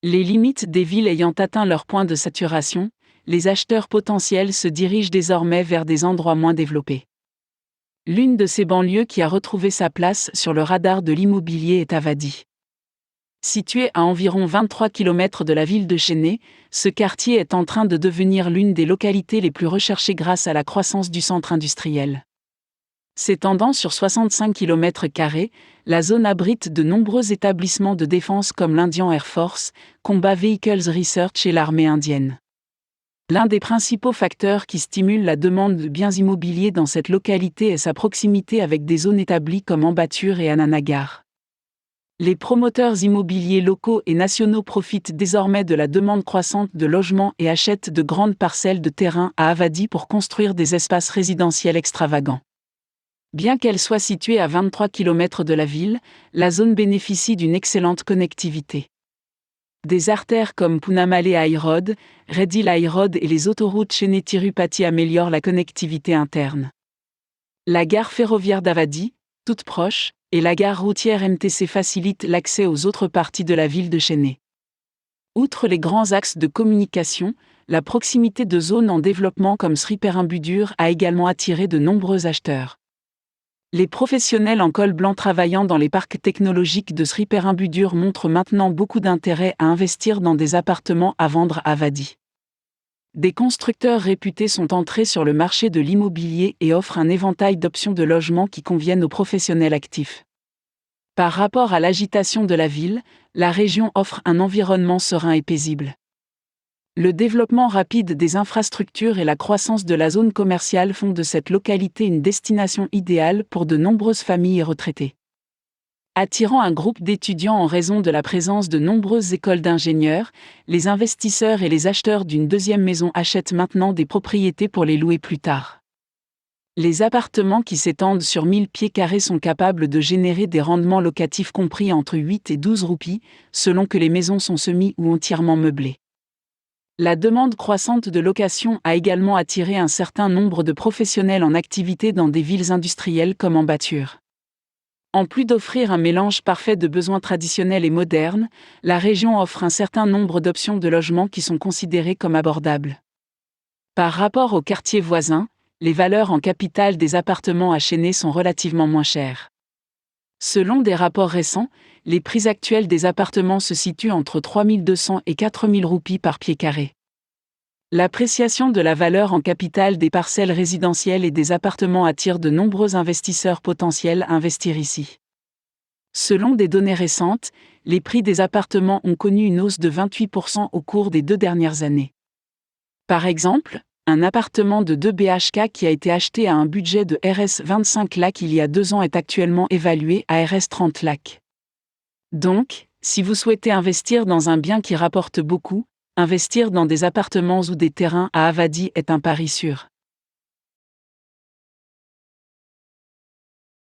Les limites des villes ayant atteint leur point de saturation, les acheteurs potentiels se dirigent désormais vers des endroits moins développés. L'une de ces banlieues qui a retrouvé sa place sur le radar de l'immobilier est Avadi. Situé à environ 23 km de la ville de Chennai, ce quartier est en train de devenir l'une des localités les plus recherchées grâce à la croissance du centre industriel. S'étendant sur 65 km², la zone abrite de nombreux établissements de défense comme l'Indian Air Force, Combat Vehicles Research et l'armée indienne. L'un des principaux facteurs qui stimule la demande de biens immobiliers dans cette localité est sa proximité avec des zones établies comme Ambattur et Ananagar. Les promoteurs immobiliers locaux et nationaux profitent désormais de la demande croissante de logements et achètent de grandes parcelles de terrain à Avadi pour construire des espaces résidentiels extravagants. Bien qu'elle soit située à 23 km de la ville, la zone bénéficie d'une excellente connectivité. Des artères comme Punamale High Road, Redhill High Road et les autoroutes Chennai-Tirupati améliorent la connectivité interne. La gare ferroviaire d'Avadi, toute proche, et la gare routière MTC facilitent l'accès aux autres parties de la ville de Chennai. Outre les grands axes de communication, la proximité de zones en développement comme Sriperumbudur a également attiré de nombreux acheteurs. Les professionnels en col blanc travaillant dans les parcs technologiques de Sriperumbudur montrent maintenant beaucoup d'intérêt à investir dans des appartements à vendre à Avadi. Des constructeurs réputés sont entrés sur le marché de l'immobilier et offrent un éventail d'options de logement qui conviennent aux professionnels actifs. Par rapport à l'agitation de la ville, la région offre un environnement serein et paisible. Le développement rapide des infrastructures et la croissance de la zone commerciale font de cette localité une destination idéale pour de nombreuses familles et retraités. Attirant un groupe d'étudiants en raison de la présence de nombreuses écoles d'ingénieurs, les investisseurs et les acheteurs d'une deuxième maison achètent maintenant des propriétés pour les louer plus tard. Les appartements qui s'étendent sur 1000 pieds carrés sont capables de générer des rendements locatifs compris entre 8 et 12 roupies, selon que les maisons sont semi- ou entièrement meublées. La demande croissante de location a également attiré un certain nombre de professionnels en activité dans des villes industrielles comme Ambattur. En plus d'offrir un mélange parfait de besoins traditionnels et modernes, la région offre un certain nombre d'options de logement qui sont considérées comme abordables. Par rapport aux quartiers voisins, les valeurs en capital des appartements à Chennai sont relativement moins chères. Selon des rapports récents, les prix actuels des appartements se situent entre 3200 et 4000 roupies par pied carré. L'appréciation de la valeur en capital des parcelles résidentielles et des appartements attire de nombreux investisseurs potentiels à investir ici. Selon des données récentes, les prix des appartements ont connu une hausse de 28% au cours des 2 dernières années. Par exemple, un appartement de 2 BHK qui a été acheté à un budget de Rs 25 lakhs il y a 2 ans est actuellement évalué à Rs 30 lakhs. Donc, si vous souhaitez investir dans un bien qui rapporte beaucoup, investir dans des appartements ou des terrains à Avadi est un pari sûr.